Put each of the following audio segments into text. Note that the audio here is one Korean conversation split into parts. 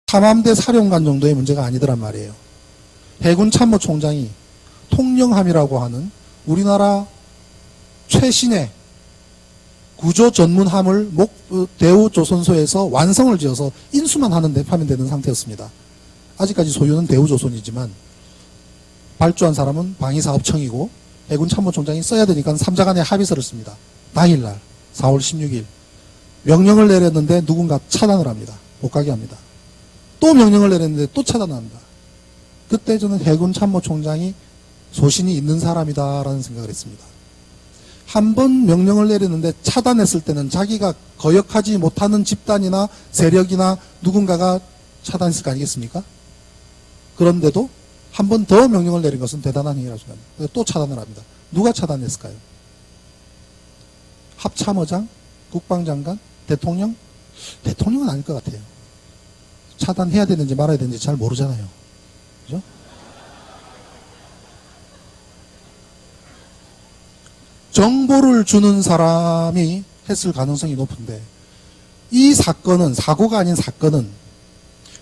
탐함대 사령관 정도의 문제가 아니더란 말이에요. 해군 참모총장이 통영함이라고 하는 우리나라 최신의 구조 전문함을 대우조선소에서 완성을 지어서 인수만 하면 되는 상태였습니다. 아직까지 소유는 대우조선이지만 발주한 사람은 방위사업청이고 해군 참모총장이 써야 되니까 3자 간의 합의서를 씁니다. 당일날 4월 16일 명령을 내렸는데 누군가 차단을 합니다. 못 가게 합니다. 또 명령을 내렸는데 또 차단합니다. 그때 저는 해군 참모총장이 소신이 있는 사람이다라는 생각을 했습니다. 한 번 명령을 내렸는데 차단했을 때는 자기가 거역하지 못하는 집단이나 세력이나 누군가가 차단했을 거 아니겠습니까? 그런데도 한 번 더 명령을 내린 것은 대단한 행위라고 생각합니다. 또 차단을 합니다. 누가 차단했을까요? 합참의장? 국방장관? 대통령? 대통령은 아닐 것 같아요. 차단해야 되는지 말아야 되는지 잘 모르잖아요. 그죠? 정보를 주는 사람이 했을 가능성이 높은데 이 사건은 사고가 아닌 사건은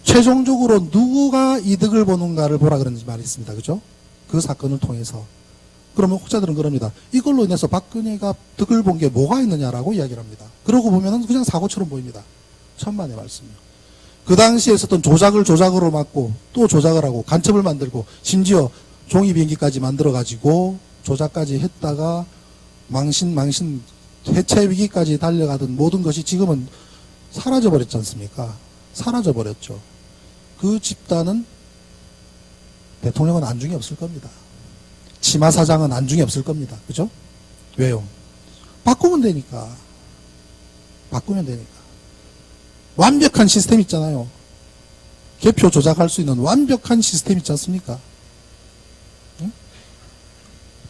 최종적으로 누구가 이득을 보는가를 보라 그런 말이 있습니다. 그죠? 그 사건을 통해서. 그러면 혹자들은 그럽니다. 이걸로 인해서 박근혜가 득을 본 게 뭐가 있느냐라고 이야기를 합니다. 그러고 보면은 그냥 사고처럼 보입니다. 천만의 말씀이요. 그 당시에 있었던 조작을 조작으로 막고 또 조작을 하고 간첩을 만들고 심지어 종이 비행기까지 만들어가지고 조작까지 했다가 망신 해체 위기까지 달려가던 모든 것이 지금은 사라져버렸지 않습니까? 사라져버렸죠. 그 집단은 대통령은 안중에 없을 겁니다. 치마사장은 안중에 없을 겁니다. 그죠? 왜요? 바꾸면 되니까. 바꾸면 되니까. 완벽한 시스템 있잖아요. 개표 조작할 수 있는 완벽한 시스템 있지 않습니까? 응?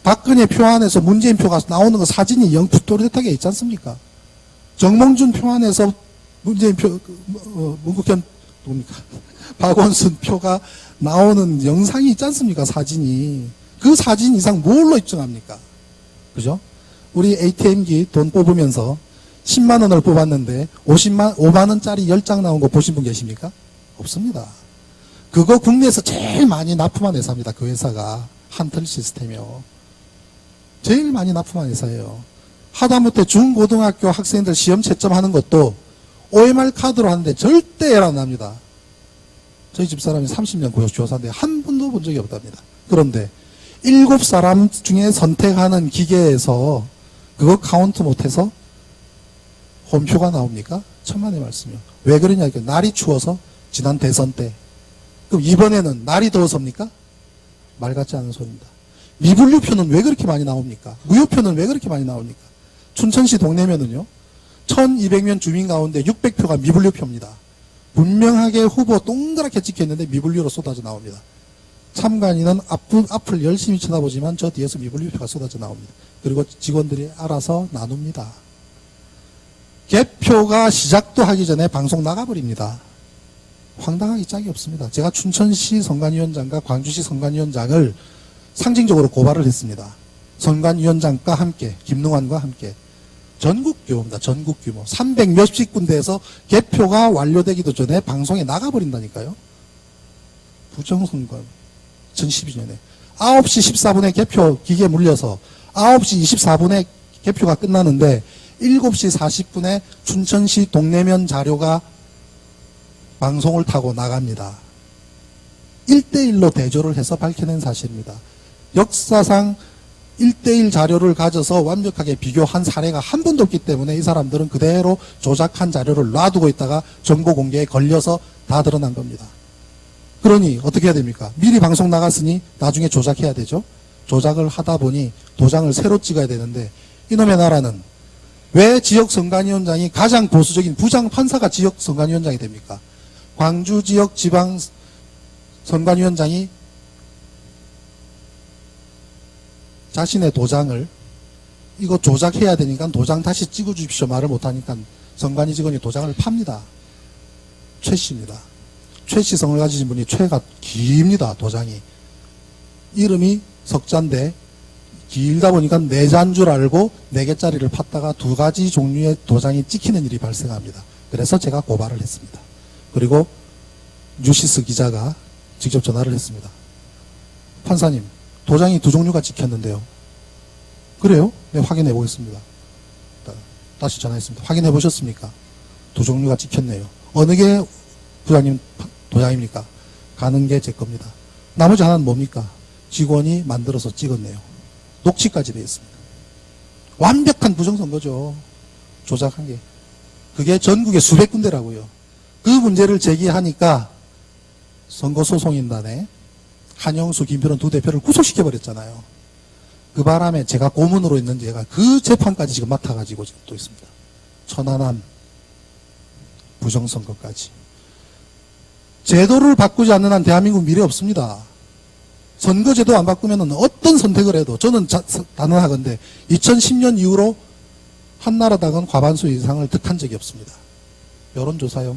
박근혜 표 안에서 문재인 표가 나오는 거 사진이 영 또렷하게 있지 않습니까? 정몽준 표 안에서 문재인 표, 문국현, 누굽니까? 박원순 표가 나오는 영상이 있지 않습니까? 사진이. 그 사진 이상 뭘로 입증합니까? 그죠? 우리 ATM기 돈 뽑으면서 10만 원을 뽑았는데 5만 원짜리 10장 나온 거 보신 분 계십니까? 없습니다. 그거 국내에서 제일 많이 납품한 회사입니다. 그 회사가. 한틀 시스템이요. 제일 많이 납품한 회사예요. 하다못해 중고등학교 학생들 시험 채점하는 것도 OMR 카드로 하는데 절대 에러 안 납니다. 저희 집사람이 30년 교사인데 한 번도 본 적이 없답니다. 그런데 7사람 중에 선택하는 기계에서 그거 카운트 못해서 홈표가 나옵니까? 천만의 말씀이요. 왜 그러냐? 날이 추워서 지난 대선 때. 그럼 이번에는 날이 더워서입니까? 말 같지 않은 소리입니다. 미분류표는 왜 그렇게 많이 나옵니까? 무효표는 왜 그렇게 많이 나옵니까? 춘천시 동래면은요. 1200명 주민 가운데 600표가 미분류표입니다. 분명하게 후보 동그랗게 찍혀있는데 미분류로 쏟아져 나옵니다. 참관인은 앞을 열심히 쳐다보지만 저 뒤에서 미분류표가 쏟아져 나옵니다. 그리고 직원들이 알아서 나눕니다. 개표가 시작도 하기 전에 방송 나가버립니다. 황당하기 짝이 없습니다. 제가 춘천시 선관위원장과 광주시 선관위원장을 상징적으로 고발을 했습니다. 선관위원장과 함께 김능환과 함께 전국 규모입니다. 전국 규모 300 몇십 군데에서 개표가 완료되기도 전에 방송에 나가버린다니까요. 부정선거 2012년에 9시 14분에 개표 기계 물려서 9시 24분에 개표가 끝나는데 7시 40분에 춘천시 동래면 자료가 방송을 타고 나갑니다. 1대1로 대조를 해서 밝혀낸 사실입니다. 역사상 1대1 자료를 가져서 완벽하게 비교한 사례가 한 번도 없기 때문에 이 사람들은 그대로 조작한 자료를 놔두고 있다가 정보 공개에 걸려서 다 드러난 겁니다. 그러니 어떻게 해야 됩니까? 미리 방송 나갔으니 나중에 조작해야 되죠. 조작을 하다 보니 도장을 새로 찍어야 되는데 이놈의 나라는 왜 지역선관위원장이 가장 보수적인 부장판사가 지역선관위원장이 됩니까? 광주 지역 지방 선관위원장이 자신의 도장을 이거 조작해야 되니까 도장 다시 찍어주십시오 말을 못하니까 선관위 직원이 도장을 팝니다. 최씨입니다. 최씨성을 가지신 분이 최가 깁니다. 도장이. 이름이 석자인데 길다 보니까 4자인 줄 알고 4개짜리를 팠다가 2가지 종류의 도장이 찍히는 일이 발생합니다. 그래서 제가 고발을 했습니다. 그리고 뉴시스 기자가 직접 전화를 했습니다. 판사님, 도장이 두 종류가 찍혔는데요. 그래요? 네, 확인해 보겠습니다. 다시 전화했습니다. 확인해 보셨습니까? 두 종류가 찍혔네요. 어느 게 부장님 도장입니까? 가는 게 제 겁니다. 나머지 하나는 뭡니까? 직원이 만들어서 찍었네요. 녹취까지 되어 있습니다. 완벽한 부정선거죠. 조작한 게. 그게 전국에 수백 군데라고요. 그 문제를 제기하니까 선거소송인단에 한영수, 김필원 두 대표를 구속시켜버렸잖아요. 그 바람에 제가 고문으로 있는 제가 그 재판까지 지금 맡아가지고 지금 또 있습니다. 천안함 부정선거까지. 제도를 바꾸지 않는 한 대한민국 미래 없습니다. 선거제도 안 바꾸면 어떤 선택을 해도 저는 단언하건대 2010년 이후로 한나라당은 과반수 이상을 득한 적이 없습니다. 여론조사요.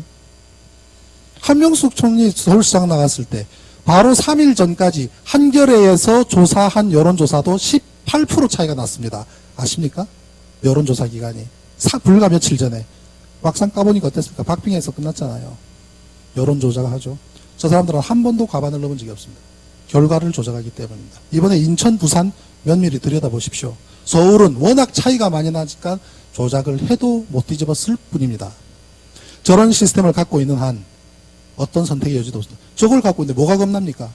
한명숙 총리 서울시장 나갔을 때 바로 3일 전까지 한겨레에서 조사한 여론조사도 18% 차이가 났습니다. 아십니까? 여론조사 기간이. 불과 며칠 전에. 막상 까보니까 어땠습니까? 박빙에서 끝났잖아요. 여론조작을 하죠. 저 사람들은 한 번도 과반을 넘은 적이 없습니다. 결과를 조작하기 때문입니다. 이번에 인천, 부산 면밀히 들여다보십시오. 서울은 워낙 차이가 많이 나니까 조작을 해도 못 뒤집었을 뿐입니다. 저런 시스템을 갖고 있는 한 어떤 선택의 여지도 없습니다. 저걸 갖고 있는데 뭐가 겁납니까?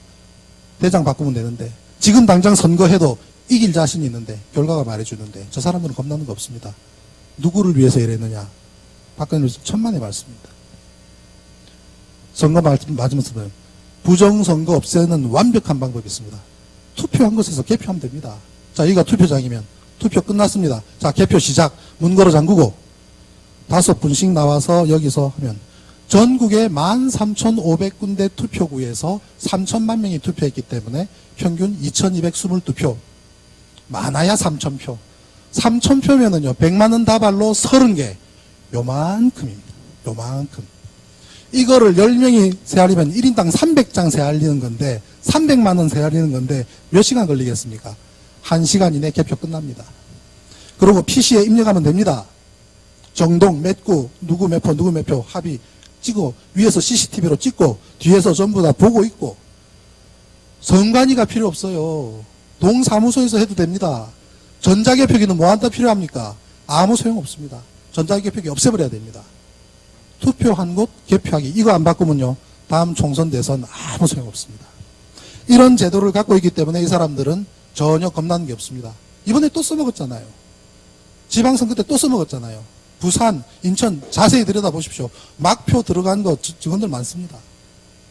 대장 바꾸면 되는데 지금 당장 선거해도 이길 자신이 있는데 결과가 말해주는데 저 사람들은 겁나는 거 없습니다. 누구를 위해서 이랬느냐? 박근혜 천만의 말씀입니다. 선거 맞으면서 부정선거 없애는 완벽한 방법이 있습니다. 투표한 곳에서 개표하면 됩니다. 자, 여기가 투표장이면 투표 끝났습니다. 자, 개표 시작. 문 걸어 잠그고 5분씩 나와서 여기서 하면 전국에 13,500군데 투표구에서 3천만 명이 투표했기 때문에 평균 2,222표. 많아야 3,000표. 3,000표면은요, 100만 원 다발로 30개. 요만큼입니다. 요만큼. 이거를 10명이 세알리면 1인당 300장 세알리는 건데 300만 원 세알리는 건데 몇 시간 걸리겠습니까? 1시간 이내 개표 끝납니다. 그리고 PC에 입력하면 됩니다. 정동, 몇 구, 누구 몇 표 합의 찍고 위에서 CCTV로 찍고 뒤에서 전부 다 보고 있고 선관위가 필요 없어요. 동사무소에서 해도 됩니다. 전자개표기는 뭐한테 필요합니까? 아무 소용없습니다. 전자개표기 없애버려야 됩니다. 투표한 곳 개표하기 이거 안 바꾸면요 다음 총선 대선 아무 소용없습니다. 이런 제도를 갖고 있기 때문에 이 사람들은 전혀 겁나는 게 없습니다. 이번에 또 써먹었잖아요. 지방선거 때 또 써먹었잖아요. 부산, 인천 자세히 들여다보십시오. 막표 들어간 거 직원들 많습니다.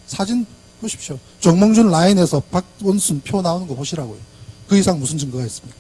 사진 보십시오. 정몽준 라인에서 박원순 표 나오는 거 보시라고요. 그 이상 무슨 증거가 있습니까?